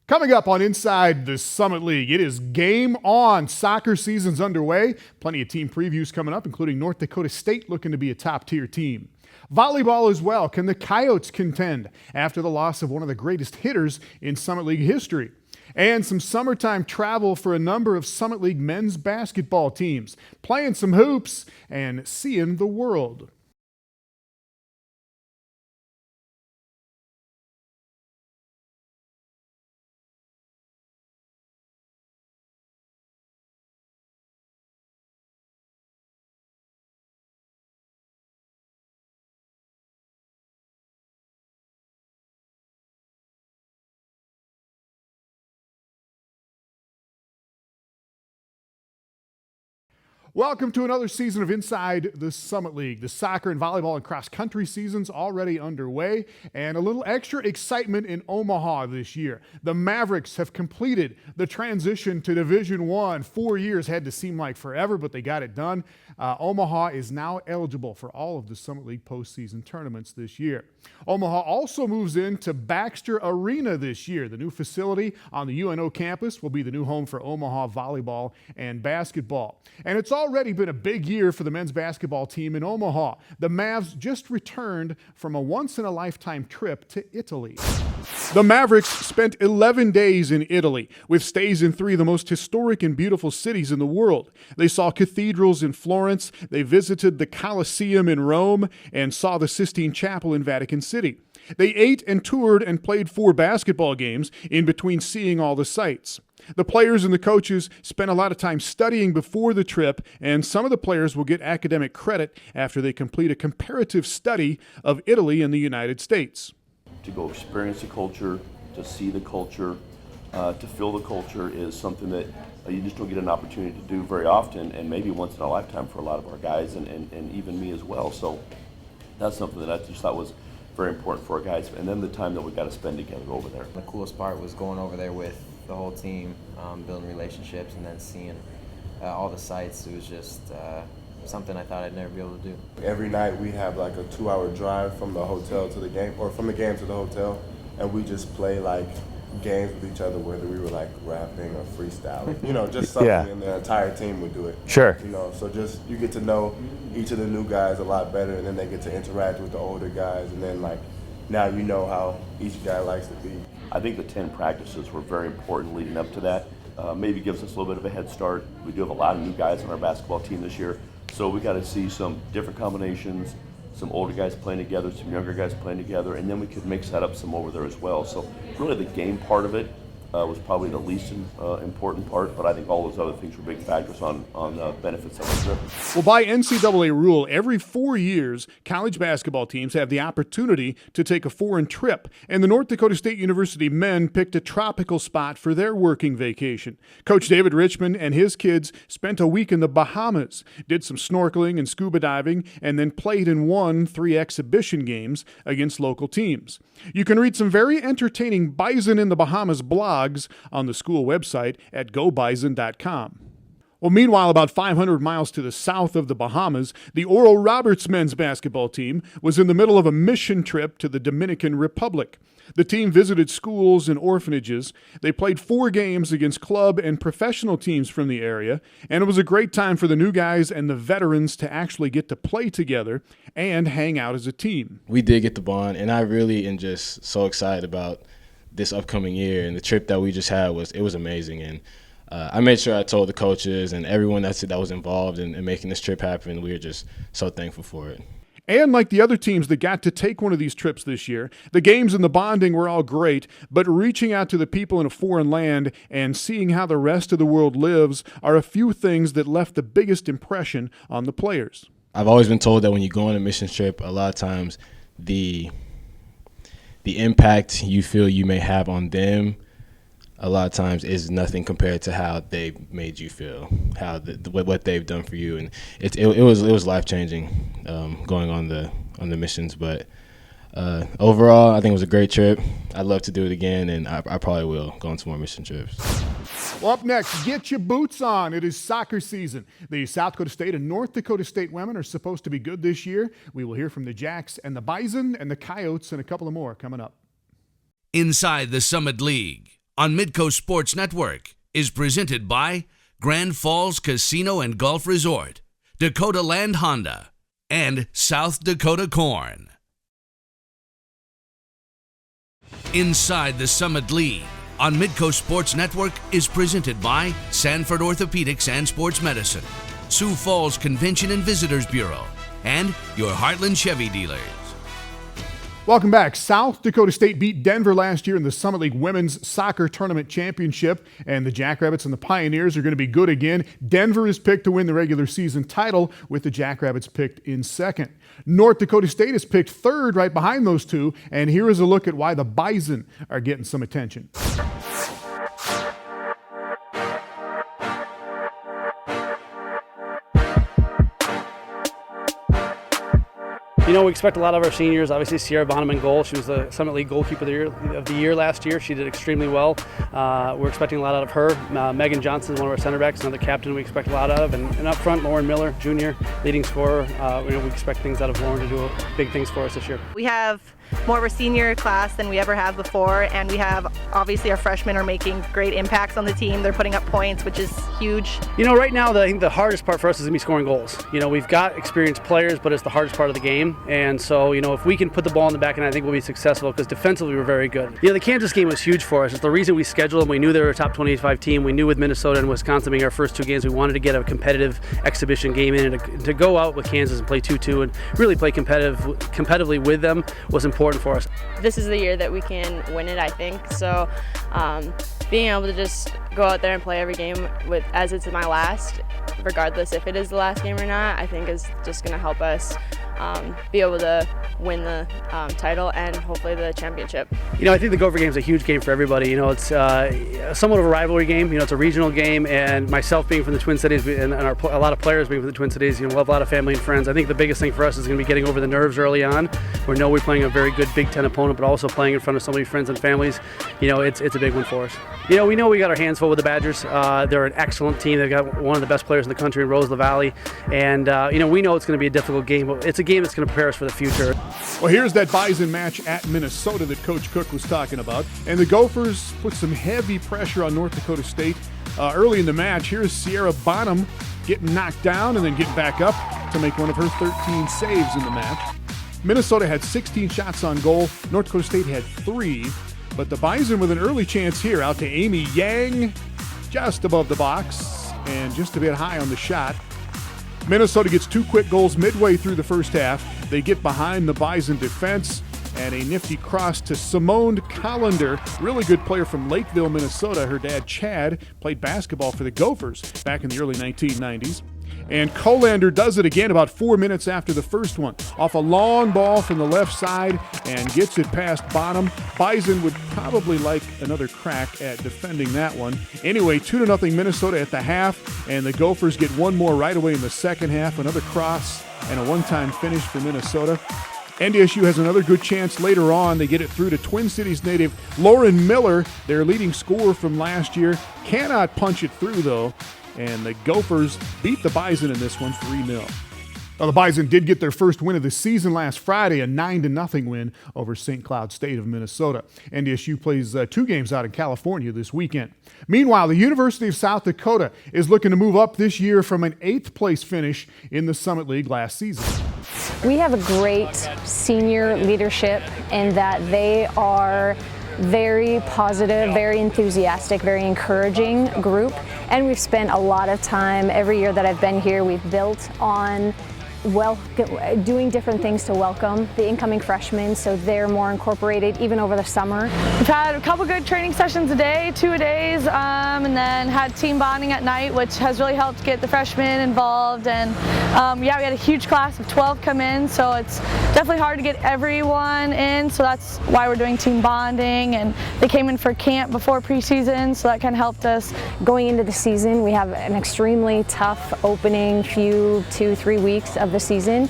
Coming up on Inside the Summit League, it is game on. Soccer season's underway. Plenty of team previews coming up, including North Dakota State looking to be a top-tier team. Volleyball as well. Can the Coyotes contend after the loss of one of the greatest hitters in Summit League history? And some summertime travel for a number of Summit League men's basketball teams, playing some hoops and seeing the world. Welcome to another season of Inside the Summit League. The soccer and volleyball and cross-country season's already underway, and a little extra excitement in Omaha this year. The Mavericks have completed the transition to Division I. 4 years had to seem like forever, but they got it done. Omaha is now eligible for all of the Summit League postseason tournaments this year. Omaha also moves into Baxter Arena this year. The new facility on the UNO campus will be the new home for Omaha volleyball and basketball. And it's already been a big year for the men's basketball team in Omaha. The Mavs just returned from a once-in-a-lifetime trip to Italy. The Mavericks spent 11 days in Italy, with stays in 3 of the most historic and beautiful cities in the world. They saw cathedrals in Florence, they visited the Colosseum in Rome, and saw the Sistine Chapel in Vatican City. They ate and toured and played 4 basketball games in between seeing all the sights. The players and the coaches spent a lot of time studying before the trip, and some of the players will get academic credit after they complete a comparative study of Italy and the United States. To go experience the culture, to see the culture, to feel the culture is something that you just don't get an opportunity to do very often, and maybe once in a lifetime for a lot of our guys and even me as well. So that's something that I just thought was very important for our guys. And then the time that we got to spend together over there. The coolest part was going over there with the whole team, building relationships, and then seeing all the sights. It was just something I thought I'd never be able to do. Every night we have like a 2-hour drive from the hotel to the game, or from the game to the hotel, and we just play like games with each other, whether we were like rapping or freestyling, just something, and the entire team would do it. Sure. So just you get to know each of the new guys a lot better, and then they get to interact with the older guys, and then like now you know how each guy likes to be. I think the 10 practices were very important leading up to that. Maybe gives us a little bit of a head start. We do have a lot of new guys on our basketball team this year, so we got to see some different combinations, some older guys playing together, some younger guys playing together, and then we could mix that up some over there as well. So really the game part of it was probably the least important part, but I think all those other things were big factors on the benefits of the trip. Well, by NCAA rule, every 4 years, college basketball teams have the opportunity to take a foreign trip, and the North Dakota State University men picked a tropical spot for their working vacation. Coach David Richmond and his kids spent a week in the Bahamas, did some snorkeling and scuba diving, and then played and won 3 exhibition games against local teams. You can read some very entertaining Bison in the Bahamas blogs on the school website at gobison.com. Well, meanwhile, about 500 miles to the south of the Bahamas, the Oral Roberts men's basketball team was in the middle of a mission trip to the Dominican Republic. The team visited schools and orphanages. They played 4 games against club and professional teams from the area, and it was a great time for the new guys and the veterans to actually get to play together and hang out as a team. We did get the bond, and I really am just so excited about this upcoming year, and the trip that we just had was amazing. And I made sure I told the coaches and everyone that was involved in making this trip happen. We were just so thankful for it. And like the other teams that got to take one of these trips this year, the games and the bonding were all great, but reaching out to the people in a foreign land and seeing how the rest of the world lives are a few things that left the biggest impression on the players. I've always been told that when you go on a mission trip, a lot of times the impact you feel you may have on them a lot of times is nothing compared to how they made you feel, how what they've done for you, and it was life-changing going on the missions. But overall, I think it was a great trip. I'd love to do it again, and I probably will go on some more mission trips. Well, up next, get your boots on. It is soccer season. The South Dakota State and North Dakota State women are supposed to be good this year. We will hear from the Jacks and the Bison and the Coyotes and a couple of more coming up. Inside the Summit League on Midco Sports Network is presented by Grand Falls Casino and Golf Resort, Dakota Land Honda, and South Dakota Corn. Inside the Summit League on Midco Sports Network is presented by Sanford Orthopedics and Sports Medicine, Sioux Falls Convention and Visitors Bureau, and your Heartland Chevy dealers. Welcome back. South Dakota State beat Denver last year in the Summit League Women's Soccer Tournament Championship, and the Jackrabbits and the Pioneers are going to be good again. Denver is picked to win the regular season title, with the Jackrabbits picked in second. North Dakota State is picked third, right behind those two, and here is a look at why the Bison are getting some attention. You know, we expect a lot of our seniors. Obviously, Sierra Bonham in goal. She was the Summit League goalkeeper of the year last year. She did extremely well. We're expecting a lot out of her. Megan Johnson is one of our center backs, another captain we expect a lot out of. And up front, Lauren Miller, junior, leading scorer. We expect things out of Lauren to do big things for us this year. We have more of a senior class than we ever have before, and we have, obviously, our freshmen are making great impacts on the team. They're putting up points, which is huge. You know, right now, I think the hardest part for us is going to be scoring goals. You know, we've got experienced players, but it's the hardest part of the game. And so, you know, if we can put the ball in the back, and I think we'll be successful, because defensively we're very good. You know, the Kansas game was huge for us. It's the reason we scheduled them. We knew they were a top 25 team. We knew with Minnesota and Wisconsin being our first two games, we wanted to get a competitive exhibition game in, and to go out with Kansas and play 2-2 and really play competitively with them was important for us. This is the year that we can win it, I think. So being able to just go out there and play every game as it's my last, regardless if it is the last game or not, I think is just going to help us be able to win the title and hopefully the championship. You know, I think the Gopher game is a huge game for everybody. You know, it's somewhat of a rivalry game. You know, it's a regional game, and myself being from the Twin Cities and a lot of players being from the Twin Cities, you know, we'll have a lot of family and friends. I think the biggest thing for us is going to be getting over the nerves early on. We know we're playing a very good Big Ten opponent, but also playing in front of so many friends and families. You know, it's a big one for us. You know, we got our hands full with the Badgers. They're an excellent team. They've got one of the best players in the country in Rose LaValle, and you know, we know it's going to be a difficult game, but it's a game that's going to prepare us for the future. Well, here's that Bison match at Minnesota that Coach Cook was talking about. And the Gophers put some heavy pressure on North Dakota State early in the match. Here's Sierra Bonham getting knocked down and then getting back up to make one of her 13 saves in the match. Minnesota had 16 shots on goal. North Dakota State had 3. But the Bison with an early chance here, out to Amy Yang, just above the box and just a bit high on the shot. Minnesota gets 2 quick goals midway through the first half. They get behind the Bison defense, and a nifty cross to Simone Collender, really good player from Lakeville, Minnesota. Her dad, Chad, played basketball for the Gophers back in the early 1990s. And Collender does it again about 4 minutes after the first one, off a long ball from the left side, and gets it past Bonham. Bison would probably like another crack at defending that one. Anyway, 2-0 Minnesota at the half, and the Gophers get one more right away in the second half, another cross and a one-time finish for Minnesota. NDSU has another good chance later on. They get it through to Twin Cities native Lauren Miller, their leading scorer from last year. Cannot punch it through, though. And the Gophers beat the Bison in this one 3-0. Now, the Bison did get their first win of the season last Friday, a 9-0 win over St. Cloud State of Minnesota. NDSU plays 2 games out in California this weekend. Meanwhile, the University of South Dakota is looking to move up this year from an 8th place finish in the Summit League last season. We have a great senior leadership in that they are very positive, very enthusiastic, very encouraging group. And we've spent a lot of time every year that I've been here. We've built on doing different things to welcome the incoming freshmen so they're more incorporated even over the summer. We've had a couple good training sessions a day, 2-a-days, and then had team bonding at night, which has really helped get the freshmen involved. And yeah, we had a huge class of 12 come in, so it's definitely hard to get everyone in, so that's why we're doing team bonding. And they came in for camp before preseason, so that kind of helped us. Going into the season, we have an extremely tough opening 2-3 weeks of the season.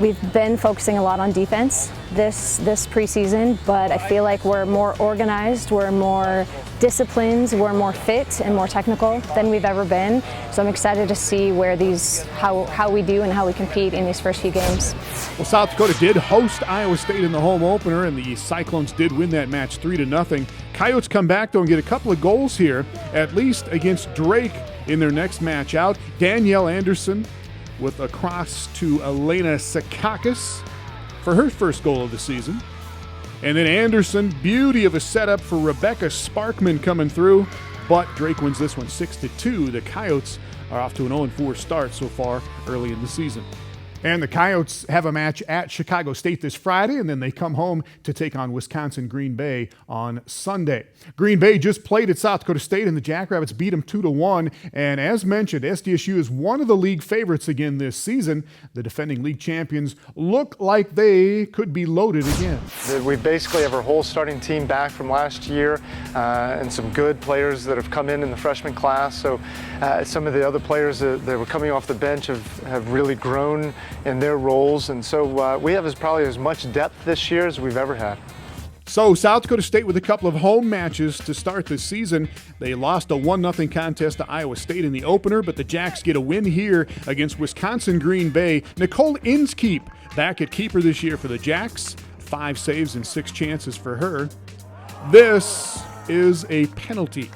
We've been focusing a lot on defense this preseason, but I feel like we're more organized, we're more disciplined, we're more fit and more technical than we've ever been. So I'm excited to see where how we do and how we compete in these first few games. Well, South Dakota did host Iowa State in the home opener, and the Cyclones did win that match 3-0. Coyotes come back, though, and get a couple of goals here, at least against Drake in their next match out. Danielle Anderson with a cross to Elena Sakakis for her first goal of the season. And then Anderson, beauty of a setup for Rebecca Sparkman coming through, but Drake wins this one 6-2. The Coyotes are off to an 0-4 start so far early in the season. And the Coyotes have a match at Chicago State this Friday, and then they come home to take on Wisconsin Green Bay on Sunday. Green Bay just played at South Dakota State, and the Jackrabbits beat them 2-1. And as mentioned, SDSU is one of the league favorites again this season. The defending league champions look like they could be loaded again. We basically have our whole starting team back from last year, and some good players that have come in the freshman class. So some of the other players that were coming off the bench have really grown in their roles, and so we have probably as much depth this year as we've ever had. So South Dakota State with a couple of home matches to start this season. They lost a 1-0 contest to Iowa State in the opener, but the Jacks get a win here against Wisconsin Green Bay. Nicole Inskeep back at keeper this year for the Jacks. 5 saves and 6 chances for her. This is a penalty.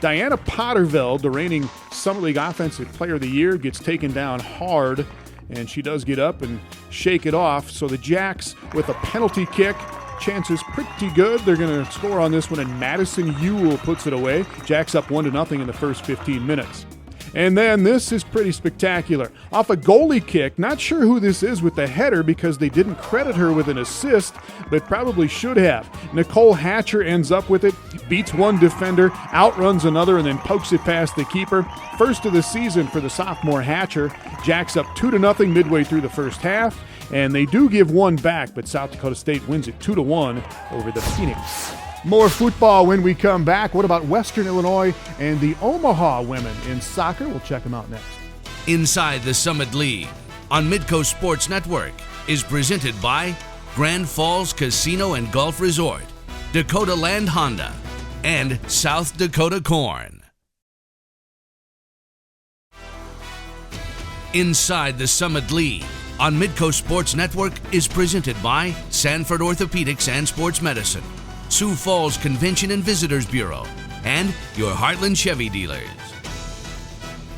Diana Potterville, the reigning Summer League Offensive Player of the Year, gets taken down hard, and she does get up and shake it off. So the Jacks with a penalty kick. Chances pretty good. They're going to score on this one, and Madison Ewell puts it away. Jacks up 1-0 in the first 15 minutes. And then this is pretty spectacular. Off a goalie kick, not sure who this is with the header because they didn't credit her with an assist, but probably should have. Nicole Hatcher ends up with it, beats one defender, outruns another, and then pokes it past the keeper. First of the season for the sophomore Hatcher. Jacks up 2-0 midway through the first half, and they do give one back, but South Dakota State wins it 2-1 over the Phoenix. More football when we come back. What about Western Illinois and the Omaha women in soccer? We'll check them out next. Inside the Summit League on Midco Sports Network is presented by Grand Falls Casino and Golf Resort, Dakota Land Honda, and South Dakota Corn. Inside the Summit League on Midco Sports Network is presented by Sanford Orthopedics and Sports Medicine, Sioux Falls Convention and Visitors Bureau, and your Heartland Chevy dealers.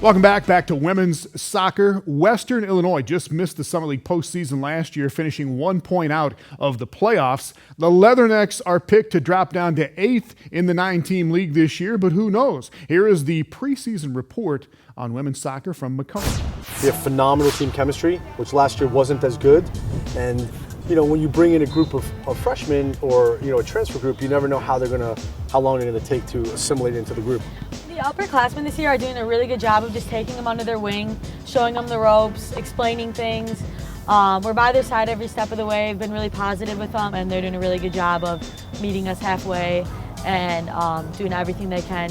Welcome back to women's soccer. Western Illinois just missed the Summer League postseason last year, finishing 1 point out of the playoffs. The Leathernecks are picked to drop down to 8th in the 9-team league this year, but who knows? Here is the preseason report on women's soccer from McComb. We have phenomenal team chemistry, which last year wasn't as good, and when you bring in a group of freshmen or a transfer group, you never know how long they're gonna take to assimilate into the group. The upperclassmen this year are doing a really good job of just taking them under their wing, showing them the ropes, explaining things. We're by their side every step of the way. We've been really positive with them, and they're doing a really good job of meeting us halfway and doing everything they can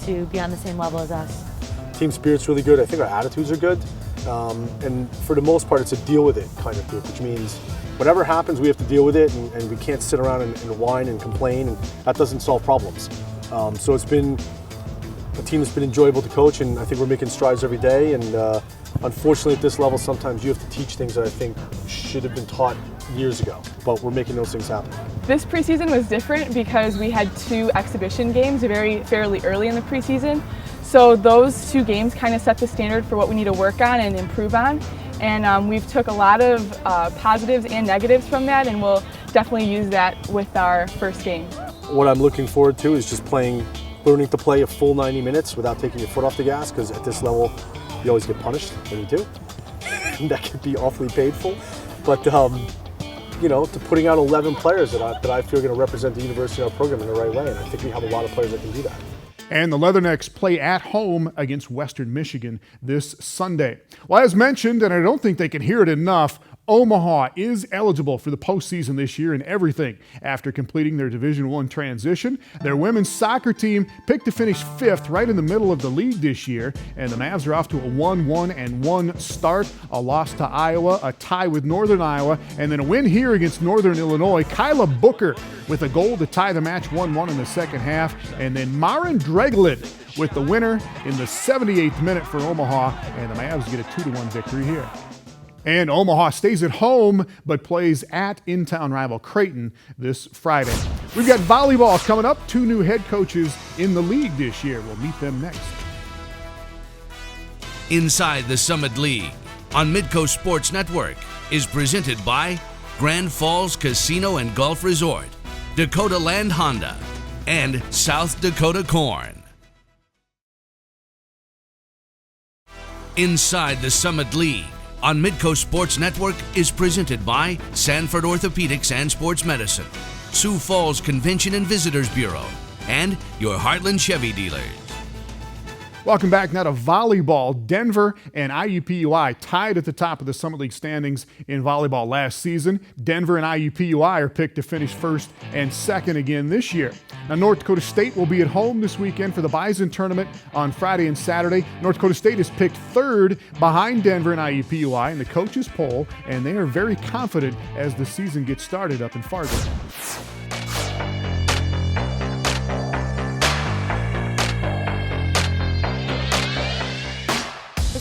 to be on the same level as us. Team spirit's really good. I think our attitudes are good, and for the most part, it's a deal with it kind of group, which means whatever happens, we have to deal with it, and we can't sit around and whine and complain, and that doesn't solve problems. So it's been a team that's been enjoyable to coach, and I think we're making strides every day. And unfortunately, at this level, sometimes you have to teach things that I think should have been taught years ago, but we're making those things happen. This preseason was different because we had 2 exhibition games fairly early in the preseason. So those 2 games kind of set the standard for what we need to work on and improve on. And we've took a lot of positives and negatives from that, and we'll definitely use that with our first game. What I'm looking forward to is just learning to play a full 90 minutes without taking your foot off the gas, because at this level, you always get punished when you do. And that can be awfully painful. But, to putting out 11 players that I feel are going to represent the university and our program in the right way, and I think we have a lot of players that can do that. And the Leathernecks play at home against Western Michigan this Sunday. Well, as mentioned, and I don't think they can hear it enough, Omaha is eligible for the postseason this year in everything after completing their Division I transition. Their women's soccer team picked to finish 5th, right in the middle of the league this year, and the Mavs are off to a 1-1-1 start, a loss to Iowa, a tie with Northern Iowa, and then a win here against Northern Illinois. Kyla Booker with a goal to tie the match 1-1 in the second half, and then Maren Dreglin with the winner in the 78th minute for Omaha, and the Mavs get a 2-1 victory here. And Omaha stays at home but plays at in-town rival Creighton this Friday. We've got volleyball coming up. 2 new head coaches in the league this year. We'll meet them next. Inside the Summit League on Midco Sports Network is presented by Grand Falls Casino and Golf Resort, Dakota Land Honda, and South Dakota Corn. Inside the Summit League on Midco Sports Network is presented by Sanford Orthopedics and Sports Medicine, Sioux Falls Convention and Visitors Bureau, and your Heartland Chevy dealers. Welcome back now to volleyball. Denver and IUPUI tied at the top of the Summit League standings in volleyball last season. Denver and IUPUI are picked to finish 1st and 2nd again this year. Now, North Dakota State will be at home this weekend for the Bison Tournament on Friday and Saturday. North Dakota State is picked 3rd behind Denver and IUPUI in the coaches' poll, and they are very confident as the season gets started up in Fargo.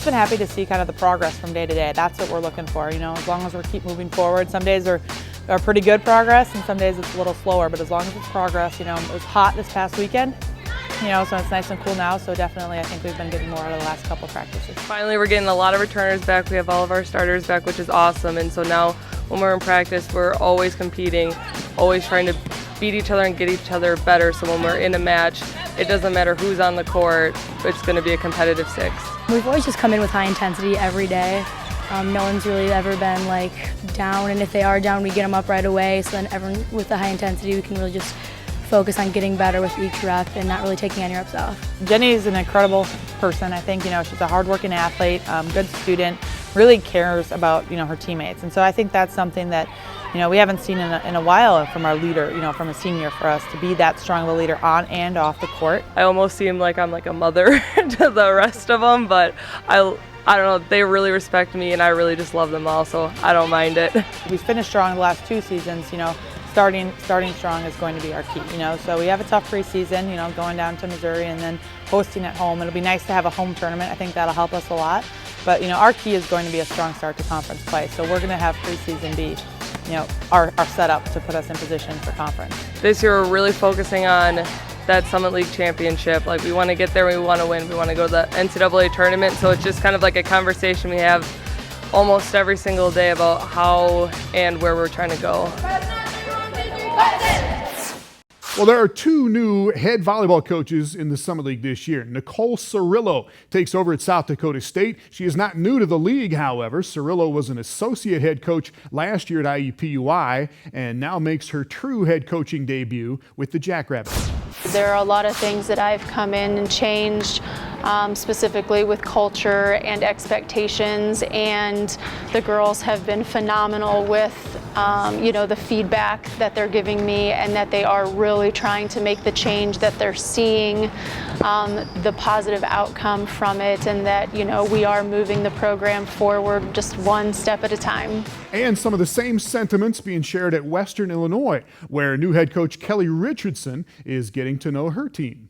Been happy to see kind of the progress from day to day. That's what we're looking for, as long as we keep moving forward. Some days are pretty good progress and some days it's a little slower, but as long as it's progress, it was hot this past weekend, so it's nice and cool now, so definitely I think we've been getting more out of the last couple practices. Finally, we're getting a lot of returners back. We have all of our starters back, which is awesome, and so now when we're in practice, we're always competing, always trying to beat each other and get each other better, so when we're in a match, it doesn't matter who's on the court, it's going to be a competitive 6. We've always just come in with high intensity every day. No one's really ever been down, and if they are down, we get them up right away. So then everyone with the high intensity, we can really just focus on getting better with each rep and not really taking any reps off. Jenny is an incredible person. I think she's a hardworking athlete, good student, really cares about her teammates, and so I think that's something that we haven't seen in a while from our leader, from a senior, for us to be that strong of a leader on and off the court. I almost seem like I'm like a mother to the rest of them, but I don't know, they really respect me and I really just love them all, so I don't mind it. We finished strong the last 2 seasons, starting strong is going to be our key, so we have a tough preseason, going down to Missouri and then hosting at home. It'll be nice to have a home tournament. I think that'll help us a lot, but our key is going to be a strong start to conference play, so we're going to have preseason be our setup to put us in position for conference. This year we're really focusing on that Summit League championship. We want to get there, we want to win, we want to go to the NCAA tournament, so it's just kind of like a conversation we have almost every single day about how and where we're trying to go. Well, there are 2 new head volleyball coaches in the Summit League this year. Nicole Cirillo takes over at South Dakota State. She is not new to the league, however. Cirillo was an associate head coach last year at IUPUI and now makes her true head coaching debut with the Jackrabbits. There are a lot of things that I've come in and changed, specifically with culture and expectations, and the girls have been phenomenal with the feedback that they're giving me, and that they are really trying to make the change, that they're seeing the positive outcome from it, and that we are moving the program forward just one step at a time. And some of the same sentiments being shared at Western Illinois, where new head coach Kelly Richardson is getting to know her team.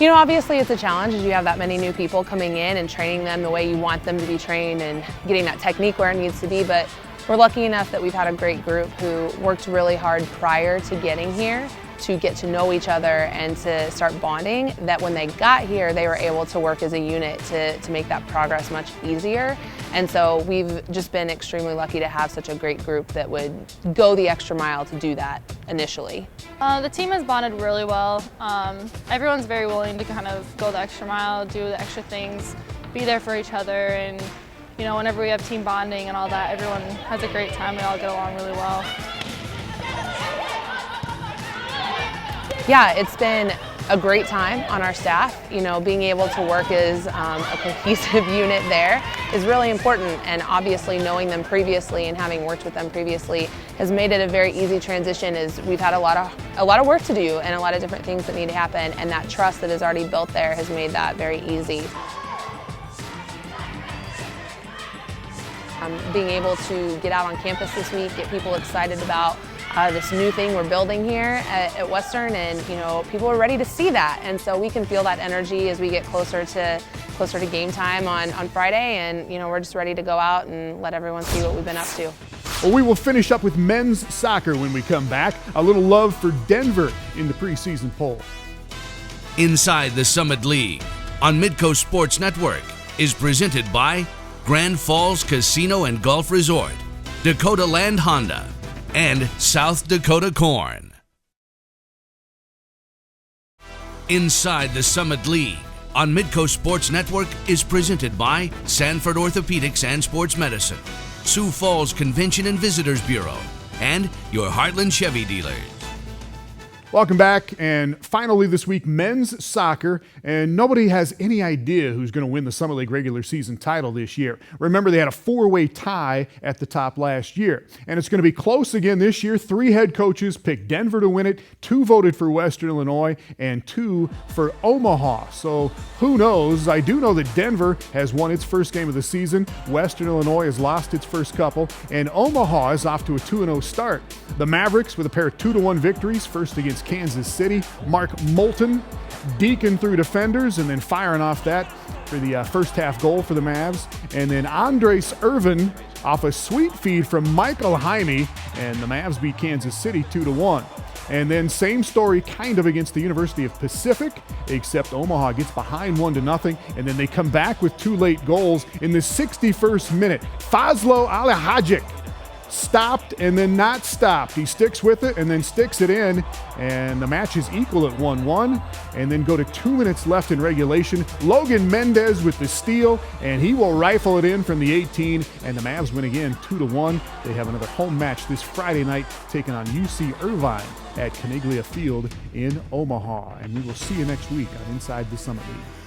Obviously it's a challenge as you have that many new people coming in and training them the way you want them to be trained and getting that technique where it needs to be, but we're lucky enough that we've had a great group who worked really hard prior to getting here to get to know each other and to start bonding, that when they got here they were able to work as a unit to make that progress much easier. And so we've just been extremely lucky to have such a great group that would go the extra mile to do that initially. The team has bonded really well. Everyone's very willing to kind of go the extra mile, do the extra things, be there for each other, and whenever we have team bonding and all that, everyone has a great time. We all get along really well. Yeah, it's been a great time on our staff. You know, being able to work as a cohesive unit there is really important, and obviously knowing them previously and having worked with them previously has made it a very easy transition, as we've had a lot of work to do and a lot of different things that need to happen, and that trust that is already built there has made that very easy. Being able to get out on campus this week, get people excited about this new thing we're building here at Western, and you know, people are ready to see that, and so we can feel that energy as we get closer to game time on Friday, and you know, we're just ready to go out and let everyone see what we've been up to. Well, we will finish up with men's soccer when we come back. A little love for Denver in the preseason poll. Inside the Summit League on Midco Sports Network is presented by Grand Falls Casino and Golf Resort, Dakota Land Honda, and South Dakota Corn. Inside the Summit League on Midco Sports Network is presented by Sanford Orthopedics and Sports Medicine, Sioux Falls Convention and Visitors Bureau, and your Heartland Chevy dealers. Welcome back, and finally this week, men's soccer, and nobody has any idea who's going to win the Summit League regular season title this year. Remember, they had a 4-way tie at the top last year, and it's going to be close again this year. 3 head coaches picked Denver to win it, 2 voted for Western Illinois, and 2 for Omaha. So who knows? I do know that Denver has won its first game of the season, Western Illinois has lost its first couple, and Omaha is off to a 2-0 start. The Mavericks with a pair of 2-1 victories, first against Kansas City. Mark Moulton deacon through defenders and then firing off that for the first half goal for the Mavs. And then Andres Irvin off a sweet feed from Michael Jaime, and the Mavs beat Kansas City 2-1. And then same story kind of against the University of Pacific, except Omaha gets behind 1-0, and then they come back with 2 late goals in the 61st minute. Fazlo Alihajic stopped and then not stopped. He sticks with it and then sticks it in, and the match is equal at 1-1, and then go to 2 minutes left in regulation. Logan Mendez with the steal, and he will rifle it in from the 18, and the Mavs win again 2-1. They have another home match this Friday night, taking on UC Irvine at Caniglia Field in Omaha, and we will see you next week on Inside the Summit League.